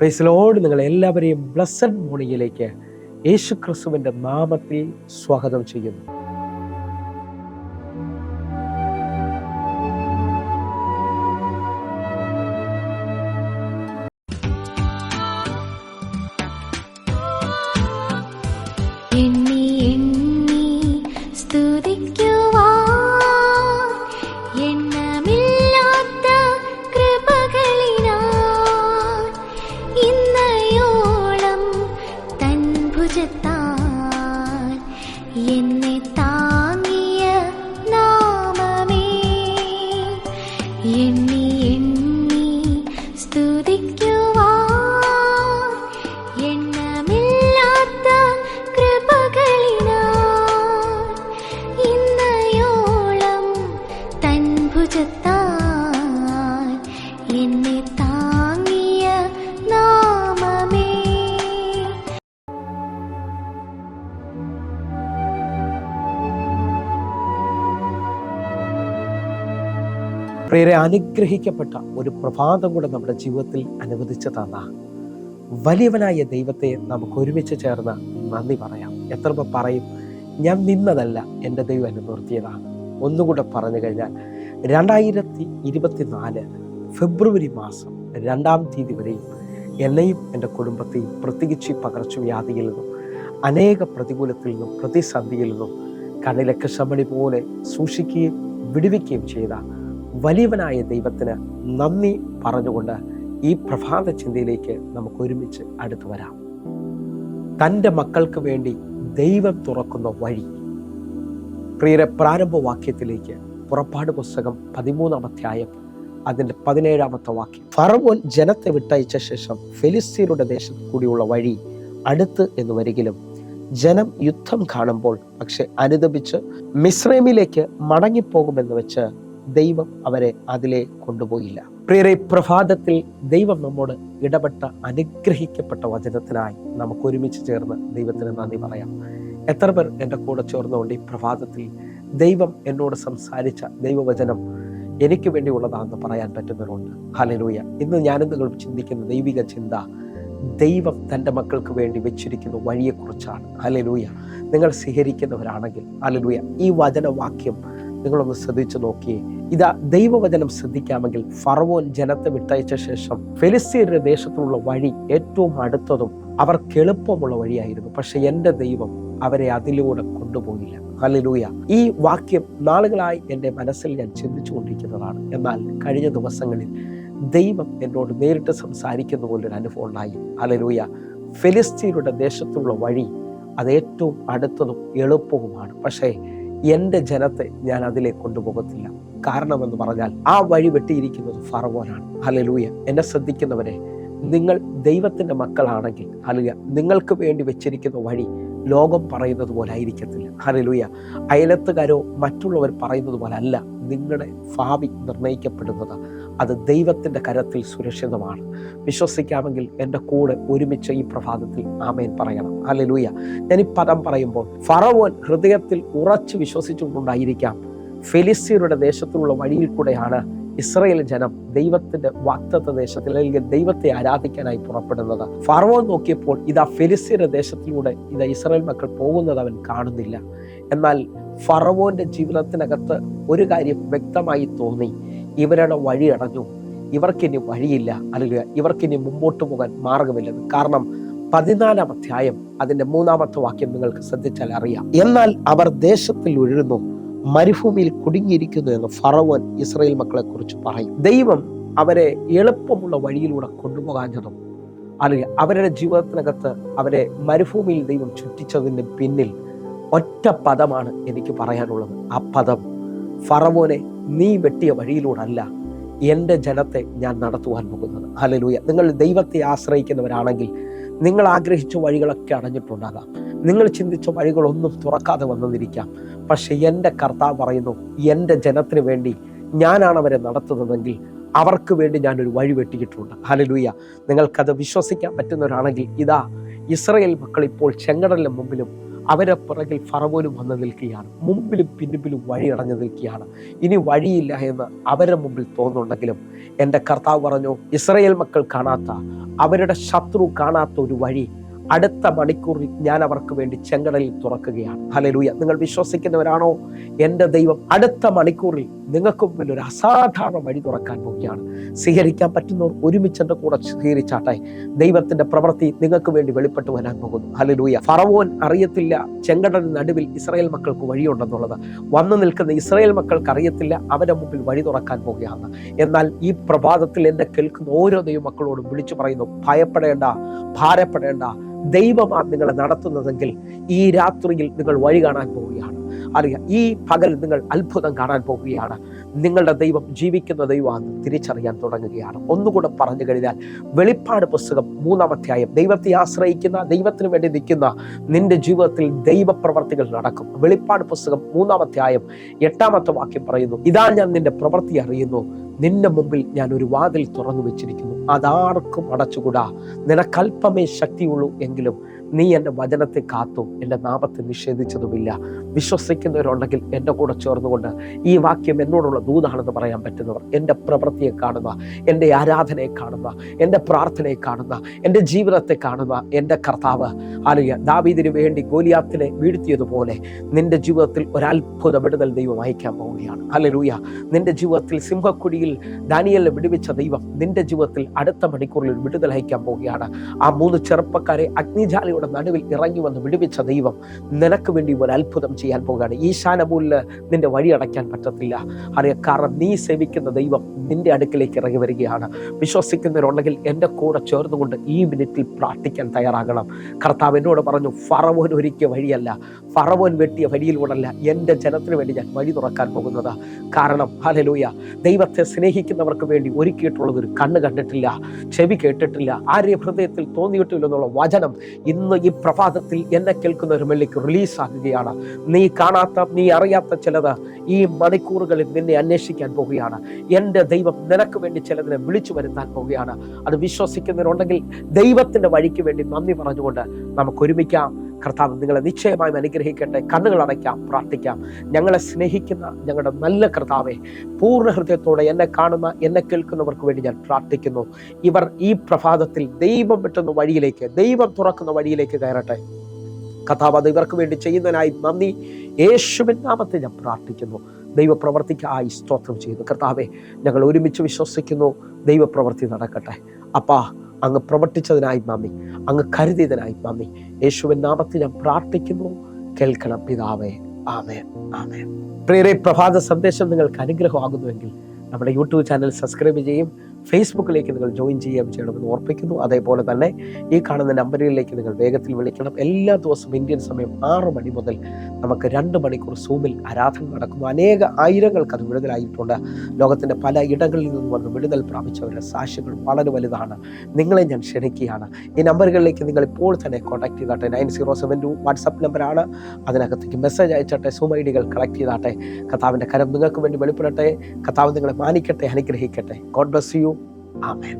Praise Lord. നിങ്ങൾ എല്ലാവരെയും blessed മോർണിംഗിലേക്ക് യേശു ക്രിസ്തുവിൻ്റെ നാമത്തിൽ സ്വാഗതം ചെയ്യുന്നു. പ്രിയരെ, അനുഗ്രഹിക്കപ്പെട്ട ഒരു പ്രഭാതം കൂടെ നമ്മുടെ ജീവിതത്തിൽ അനുവദിച്ചു തന്ന വലിയവനായ ദൈവത്തെ നമുക്ക് ഒരുമിച്ച് ചേർന്ന് നന്ദി പറയാം. എത്ര പറയും, ഞാൻ നിന്നതല്ല, എൻ്റെ ദൈവം എന്നെ നിർത്തിയതാണ്. ഒന്നുകൂടെ പറഞ്ഞു കഴിഞ്ഞാൽ 2024 ഫെബ്രുവരി മാസം 2-ാം തീയതി വരെയും എന്നെയും എൻ്റെ കുടുംബത്തെയും പ്രത്യേകിച്ച് പകർച്ചവ്യാധിയിൽ നിന്നും അനേക പ്രതികൂലത്തിൽ നിന്നും പ്രതിസന്ധിയിൽ നിന്നും കണ്ണിലൊക്കെ ശമണി പോലെ സൂക്ഷിക്കുകയും വിടുവിക്കുകയും ചെയ്ത വലിയവനായ ദൈവത്തിന് നന്ദി പറഞ്ഞുകൊണ്ട് ഈ പ്രഭാത ചിന്തയിലേക്ക് നമുക്ക് ഒരുമിച്ച് അടുത്തു വരാം. തൻ്റെ മക്കൾക്ക് വേണ്ടി ദൈവം തുറക്കുന്ന വഴി. പ്രിയരെ, പ്രാരംഭവാക്യത്തിലേക്ക് പുറപ്പാട് പുസ്തകം 13-ാം അധ്യായം അതിൻ്റെ 17-ാമത്തെ വാക്യം. ഫറവോൻ ജനത്തെ വിട്ടയച്ച ശേഷം ഫെലിസ്ത്യരുടെ ദേശത്ത് കൂടിയുള്ള വഴി അടുത്ത് എന്ന് വരികിലും ജനം യുദ്ധം കാണുമ്പോൾ പക്ഷെ അനുദപിച്ച് മിസ്രൈമിലേക്ക് മടങ്ങിപ്പോകുമെന്ന് വെച്ച് ദൈവം അവരെ അതിലെ കൊണ്ടുപോയില്ല. പ്രിയരെ, പ്രഭാതത്തിൽ ദൈവം നമ്മോട് ഇടപെട്ട അനുഗ്രഹിക്കപ്പെട്ട വചനത്തിനായി നമുക്ക് ഒരുമിച്ച് ചേർന്ന് ദൈവത്തിന് നന്ദി പറയാം. എത്ര പേർ എൻ്റെ കൂടെ ചേർന്നുകൊണ്ട് ഈ പ്രഭാതത്തിൽ ദൈവം എന്നോട് സംസാരിച്ച ദൈവവചനം എനിക്ക് വേണ്ടിയുള്ളതാണെന്ന് പറയാൻ പറ്റുന്നവരുണ്ട്? ഹല്ലേലൂയ. ഇന്ന് ഞാനും നിങ്ങൾ ചിന്തിക്കുന്ന ദൈവിക ചിന്ത ദൈവം തൻ്റെ മക്കൾക്ക് വേണ്ടി വെച്ചിരിക്കുന്ന വഴിയെക്കുറിച്ചാണ്. ഹല്ലേലൂയ. നിങ്ങൾ സ്വീകരിക്കുന്നവരാണെങ്കിൽ ഹല്ലേലൂയ, ഈ വചനവാക്യം നിങ്ങളൊന്ന് ശ്രദ്ധിച്ചു നോക്കിയേ. ഇതാ, ദൈവവചനം ശ്രദ്ധിക്കാമെങ്കിൽ ഫറവോൻ ജനത്തെ വിട്ടയച്ച ശേഷം ഫെലിസ്ത്യരുടെ ദേശത്തുള്ള വഴി ഏറ്റവും അടുത്തതും അവർക്ക് എളുപ്പമുള്ള വഴിയായിരുന്നു. പക്ഷെ എൻ്റെ ദൈവം അവരെ അതിലൂടെ കൊണ്ടുപോയില്ല. ഹല്ലേലൂയ. ഈ വാക്യം നാളുകളായി എൻ്റെ മനസ്സിൽ ഞാൻ ചിന്തിച്ചു കൊണ്ടിരിക്കുന്നതാണ്. എന്നാൽ കഴിഞ്ഞ ദിവസങ്ങളിൽ ദൈവം എന്നോട് നേരിട്ട് സംസാരിക്കുന്ന പോലൊരു അനുഭവം ഉണ്ടായി. ഹല്ലേലൂയ. ഫെലിസ്ത്യരുടെ ദേശത്തുള്ള വഴി അത് ഏറ്റവും അടുത്തതും എളുപ്പവുമാണ്. പക്ഷേ എൻ്റെ ജനത്തെ ഞാൻ അതിലേക്ക് കൊണ്ടുപോകത്തില്ല. കാരണമെന്ന് പറഞ്ഞാൽ ആ വഴി വെട്ടിയിരിക്കുന്നത് ഫറവോനാണ്. ഹല്ലേലൂയ. എന്നെ ശ്രദ്ധിക്കുന്നവരെ, നിങ്ങൾ ദൈവത്തിൻ്റെ മക്കളാണെങ്കിൽ ഹല്ലേലൂയ, നിങ്ങൾക്ക് വേണ്ടി വെച്ചിരിക്കുന്ന വഴി ലോകം പറയുന്നത് പോലെ ആയിരിക്കത്തില്ല. ഹല്ലേലൂയ. അയലത്തുകാരോ മറ്റുള്ളവർ പറയുന്നത് പോലെ അല്ല നിങ്ങളുടെ ഭാവി നിർണയിക്കപ്പെടുന്നത്. അത് ദൈവത്തിൻ്റെ കരത്തിൽ സുരക്ഷിതമാണ്. വിശ്വസിക്കാമെങ്കിൽ എൻ്റെ കൂടെ ഒരുമിച്ച് ഈ പ്രഭാതത്തിൽ ആമേൻ പറയണം. ഹല്ലേലൂയ. ഞാൻ ഈ പദം പറയുമ്പോൾ ഫറവോൻ ഹൃദയത്തിൽ ഉറച്ചു വിശ്വസിച്ചുകൊണ്ടായിരിക്കാം ഫെലിസ്ത്യരുടെ ദേശത്തുള്ള വഴിയിൽ കൂടെയാണ് ഇസ്രായേൽ ജനം ദൈവത്തിന്റെ വാഗ്ദത്ത ദേശത്തിൽ അല്ലെങ്കിൽ ദൈവത്തെ ആരാധിക്കാനായി പുറപ്പെടുന്നത്. ഫറവോൻ നോക്കിയപ്പോൾ ഇതാ ഫെലിസ്ത്യരുടെ ദേശത്തിലൂടെ ഇതാ ഇസ്രായേൽ മക്കൾ പോകുന്നത് അവൻ കാണുന്നില്ല. എന്നാൽ ഫറവോന്റെ ജീവിതത്തിനകത്ത് ഒരു കാര്യം വ്യക്തമായി തോന്നി, ഇവരുടെ വഴി അടഞ്ഞു, ഇവർക്കിനി വഴിയില്ല, അല്ലെങ്കിൽ ഇവർക്കിനി മുമ്പോട്ട് പോകാൻ മാർഗമില്ലെന്ന്. കാരണം 14-ാം അധ്യായം അതിന്റെ 3-ാമത്തെ വാക്യം നിങ്ങൾക്ക് ശ്രദ്ധിച്ചാൽ അറിയാം. എന്നാൽ അവർ ദേശത്തിൽ ഉഴലുന്നു, മരുഭൂമിയിൽ കുടുങ്ങിയിരിക്കുന്നു എന്ന് ഫറവോൻ ഇസ്രായേൽ മക്കളെ കുറിച്ച് പറയും. ദൈവം അവരെ എളുപ്പമുള്ള വഴിയിലൂടെ കൊണ്ടുപോകാഞ്ഞതും അല്ലെങ്കിൽ അവരുടെ ജീവിതത്തിനകത്ത് അവരെ മരുഭൂമിയിൽ ദൈവം ചുറ്റിച്ചതിൻ്റെ പിന്നിൽ ഒറ്റ പദമാണ് എനിക്ക് പറയാനുള്ളത്. ആ പദം, ഫറവോനെ നീ വെട്ടിയ വഴിയിലൂടല്ല എൻ്റെ ജനത്തെ ഞാൻ നടത്തുവാൻ പോകുന്നത്. ഹല്ലേലൂയ. നിങ്ങൾ ദൈവത്തെ ആശ്രയിക്കുന്നവരാണെങ്കിൽ നിങ്ങൾ ആഗ്രഹിച്ച വഴികളൊക്കെ അടഞ്ഞിട്ടുണ്ടാകാം, നിങ്ങൾ ചിന്തിച്ച വഴികളൊന്നും തുറക്കാതെ വന്നിരിക്കാം. പക്ഷെ എൻ്റെ കർത്താവ് പറയുന്നു, എൻ്റെ ജനത്തിന് വേണ്ടി ഞാനാണ് അവരെ നടത്തുന്നതെങ്കിൽ അവർക്ക് വേണ്ടി ഞാനൊരു വഴി വെട്ടിയിട്ടുണ്ട്. ഹല്ലേലൂയ. നിങ്ങൾക്കത് വിശ്വസിക്കാൻ പറ്റുന്നവരാണെങ്കിൽ ഇതാ ഇസ്രായേൽ മക്കൾ ഇപ്പോൾ ചെങ്കടലിന് മുമ്പിലും അവരെ പിറകിൽ ഫറവോനും വന്ന് നിൽക്കുകയാണ്. മുമ്പിലും പിന്നിലും വഴി അടഞ്ഞു നിൽക്കുകയാണ്. ഇനി വഴിയില്ല എന്ന് അവരുടെ മുമ്പിൽ തോന്നുന്നുണ്ടെങ്കിലും എൻ്റെ കർത്താവ് പറഞ്ഞു, ഇസ്രായേൽ മക്കൾ കാണാത്ത, അവരുടെ ശത്രു കാണാത്ത ഒരു വഴി അടുത്ത മണിക്കൂറിൽ ഞാൻ അവർക്ക് വേണ്ടി ചെങ്കടലിൽ തുറക്കുകയാണ്. ഹല്ലേലൂയ. നിങ്ങൾ വിശ്വസിക്കുന്നവരാണോ? എൻ്റെ ദൈവം അടുത്ത മണിക്കൂറിൽ നിങ്ങൾക്ക് മുമ്പിൽ ഒരു അസാധാരണ വഴി തുറക്കാൻ പോവുകയാണ്. സ്വീകരിക്കാൻ പറ്റുന്നവർ ഒരുമിച്ച് എൻ്റെ കൂടെ സ്വീകരിച്ചാട്ടെ. ദൈവത്തിന്റെ പ്രവൃത്തി നിങ്ങൾക്ക് വേണ്ടി വെളിപ്പെട്ട് വരാൻ പോകുന്നു. ഹല്ലേലൂയ. ഫറവോൻ അറിയത്തില്ല ചെങ്കടലിന് നടുവിൽ ഇസ്രായേൽ മക്കൾക്ക് വഴിയുണ്ടെന്നുള്ളത്. വന്നു നിൽക്കുന്ന ഇസ്രായേൽ മക്കൾക്ക് അറിയത്തില്ല അവരുടെ മുമ്പിൽ വഴി തുറക്കാൻ പോവുകയാണ്. എന്നാൽ ഈ പ്രഭാതത്തിൽ എന്നെ കേൾക്കുന്ന ഓരോ ദൈവമക്കളോടും വിളിച്ചു പറയുന്നു, ഭയപ്പെടേണ്ട, ഭാരപ്പെടേണ്ട. ദൈവമാണ് നിങ്ങളെ നടത്തുന്നതെങ്കിൽ ഈ രാത്രിയിൽ നിങ്ങൾ വഴി കാണാൻ പോവുകയാണ്. അറിയാം, ഈ പകൽ നിങ്ങൾ അത്ഭുതം കാണാൻ പോകുകയാണ്. നിങ്ങളുടെ ദൈവം ജീവിക്കുന്ന ദൈവമാണെന്ന് തിരിച്ചറിയാൻ തുടങ്ങുകയാണ്. ഒന്നുകൂടെ പറഞ്ഞു കഴിഞ്ഞാൽ, വെളിപ്പാട് പുസ്തകം 3-ാം അധ്യായം, ദൈവത്തെ ആശ്രയിക്കുന്ന, ദൈവത്തിന് വേണ്ടി നിൽക്കുന്ന നിന്റെ ജീവിതത്തിൽ ദൈവപ്രവർത്തികൾ നടക്കും. വെളിപ്പാട് പുസ്തകം 3-ാം അധ്യായം 8-ാമത്തെ വാക്യം പറയുന്നു, ഇതാ ഞാൻ നിന്റെ പ്രവൃത്തി അറിയുന്നു, നിന്റെ മുമ്പിൽ ഞാൻ ഒരു വാതിൽ തുറന്നു വെച്ചിരിക്കുന്നു, അതാർക്കും അടച്ചുകൂടാ. നിനക്കൽപ്പമേ ശക്തിയുള്ളൂ, എങ്കിലും നീ എൻ്റെ വചനത്തെ കാത്തു, എൻ്റെ നാമത്തെ നിഷേധിച്ചതുമില്ല. വിശ്വസിക്കുന്നവരുണ്ടെങ്കിൽ എൻ്റെ കൂടെ ചേർന്നുകൊണ്ട് ഈ വാക്യം എന്നോടുള്ള ദൂതാണെന്ന് പറയാൻ പറ്റുന്നവർ, എൻ്റെ പ്രവൃത്തിയെ കാണുന്ന, എൻ്റെ ആരാധനയെ കാണുന്ന, എൻ്റെ പ്രാർത്ഥനയെ കാണുന്ന, എൻ്റെ ജീവിതത്തെ കാണുന്ന എൻ്റെ കർത്താവ്, ഹല്ലേലൂയ, ദാവീദിന് വേണ്ടി ഗോലിയാത്തിനെ വീഴ്ത്തിയതുപോലെ നിന്റെ ജീവിതത്തിൽ ഒരത്ഭുത വിടുതൽ ദൈവം അയക്കാൻ പോവുകയാണ്. ഹല്ലേലൂയ. നിന്റെ ജീവിതത്തിൽ സിംഹക്കുഴിയിൽ ദാനിയേലിനെ വിടുവിച്ച ദൈവം നിന്റെ ജീവിതത്തിൽ അടുത്ത മണിക്കൂറിൽ വിടുതൽ അയക്കാൻ പോവുകയാണ്. ആ 3 ചെറുപ്പക്കാരെ അഗ്നിജാലയുടെ നടുവിൽ ഇറങ്ങി വന്ന് വിടുവിച്ച ദൈവം നിനക്ക് വേണ്ടി ഒരു അത്ഭുതം ചെയ്യാൻ പോവുകയാണ്. ഈശാനമൂലിന് നിന്റെ വഴി അടയ്ക്കാൻ പറ്റത്തില്ല. അറിയാം, കാരണം നീ സേവിക്കുന്ന ദൈവം നിന്റെ അടുക്കിലേക്ക് ഇറങ്ങി വരികയാണ്. വിശ്വസിക്കുന്നവരുണ്ടെങ്കിൽ എൻ്റെ കൂടെ ചേർന്നുകൊണ്ട് ഈ മിനിറ്റിൽ പ്രാർത്ഥിക്കാൻ തയ്യാറാകണം. കർത്താവ് എന്നോട് പറഞ്ഞു, ഫറവോൻ ഒരുക്കിയ വഴിയല്ല, ഫറവോൻ വെട്ടിയ വഴിയിലൂടല്ല എൻ്റെ ജനത്തിന് വേണ്ടി ഞാൻ വഴി തുറക്കാൻ പോകുന്നത്. കാരണം ഹല്ലേലൂയ, ദൈവത്തെ സ്നേഹിക്കുന്നവർക്ക് വേണ്ടി ഒരുക്കിയിട്ടുള്ളത് ഒരു കണ്ണ് കണ്ടിട്ടില്ല, ചെവി കേട്ടിട്ടില്ല, ആരുടെ ഹൃദയത്തിൽ തോന്നിയിട്ടില്ല എന്നുള്ള വചനം ഇന്ന് ഈ പ്രഭാതത്തിൽ എന്നെ കേൾക്കുന്ന ഒരു മേലേക്ക് റിലീസ് ആകുകയാണ്. നീ കാണാത്ത, നീ അറിയാത്ത ചിലത് ഈ മണിക്കൂറുകളിൽ നിന്നെ അന്വേഷിക്കാൻ പോവുകയാണ്. എൻ്റെ ദൈവം നിനക്ക് വേണ്ടി ചിലതിനെ വിളിച്ചു വരുത്താൻ പോവുകയാണ്. അത് വിശ്വസിക്കുന്നവരുണ്ടെങ്കിൽ ദൈവത്തിന്റെ വഴിക്ക് വേണ്ടി നന്ദി പറഞ്ഞുകൊണ്ട് നമുക്ക് ഒരുമിക്കാം. കർത്താവ് നിങ്ങളെ നിശ്ചയമായും അനുഗ്രഹിക്കട്ടെ. കണ്ണുകൾ അടയ്ക്കാം, പ്രാർത്ഥിക്കാം. ഞങ്ങളെ സ്നേഹിക്കുന്ന ഞങ്ങളുടെ നല്ല കർത്താവെ, പൂർണ്ണ ഹൃദയത്തോടെ എന്നെ കാണുന്ന, എന്നെ കേൾക്കുന്നവർക്ക് വേണ്ടി ഞാൻ പ്രാർത്ഥിക്കുന്നു. ഇവർ ഈ പ്രഭാതത്തിൽ ദൈവം വെട്ടുന്ന വഴിയിലേക്ക്, ദൈവം തുറക്കുന്ന വഴിയിലേക്ക് കയറട്ടെ. കർത്താവ് അത് ഇവർക്ക് വേണ്ടി ചെയ്യുന്നതിനായി നന്ദി. യേശുവിൻ നാമത്തിൽ ഞാൻ പ്രാർത്ഥിക്കുന്നു. ദൈവപ്രവർത്തിക്കായി സ്തോത്രം ചെയ്യുന്നു. കർത്താവെ, ഞങ്ങൾ ഒരുമിച്ച് വിശ്വസിക്കുന്നു, ദൈവപ്രവൃത്തി നടക്കട്ടെ. അപ്പാ, അങ്ങ് പ്രവർത്തിച്ചതിനായി നന്ദി, അങ്ങ് കരുതിയതിനായി നന്ദി. യേശുവിൻ നാമത്തിൽ ഞാൻ പ്രാർത്ഥിക്കുന്നു. കേൾക്കണം പിതാവേ. ആമേൻ, ആമേൻ. പ്രിയരേ, പ്രഭാത സന്ദേശം നിങ്ങൾക്ക് അനുഗ്രഹമാകുന്നുവെങ്കിൽ നമ്മുടെ യൂട്യൂബ് ചാനൽ സബ്സ്ക്രൈബ് ചെയ്യും, ഫേസ്ബുക്കിലേക്ക് നിങ്ങൾ ജോയിൻ ചെയ്യണമെന്ന് ഓർപ്പിക്കുന്നു. അതേപോലെ തന്നെ ഈ കാണുന്ന നമ്പറുകളിലേക്ക് നിങ്ങൾ വേഗത്തിൽ വിളിക്കണം. എല്ലാ ദിവസവും ഇന്ത്യൻ സമയം 6 മണി മുതൽ നമുക്ക് 2 മണിക്കൂർ സൂമിൽ ആരാധന നടക്കുന്നു. ആയിരങ്ങൾക്ക് അത് വിടുതലായിട്ടുണ്ട്. ലോകത്തിൻ്റെ പല ഇടങ്ങളിൽ നിന്ന് വന്ന് വിടുതൽ പ്രാപിച്ചവരുടെ സാക്ഷ്യങ്ങൾ വളരെ വലുതാണ്. നിങ്ങളെ ഞാൻ ക്ഷണിക്കുകയാണ്. ഈ നമ്പറുകളിലേക്ക് നിങ്ങൾ ഇപ്പോൾ തന്നെ കോൺടാക്ട് ചെയ്താട്ടെ. 9072 വാട്സപ്പ് നമ്പറാണ്. അതിനകത്തേക്ക് മെസ്സേജ് അയച്ചാട്ടെ. സൂം ഐഡികൾ കളക്ട് ചെയ്താട്ടെ. കർത്താവിൻ്റെ കരം നിങ്ങൾക്ക് വേണ്ടി വെളിപ്പെടട്ടെ. കർത്താവ് നിങ്ങളെ മാനിക്കട്ടെ, അനുഗ്രഹിക്കട്ടെ. God bless you. ആമേൻ.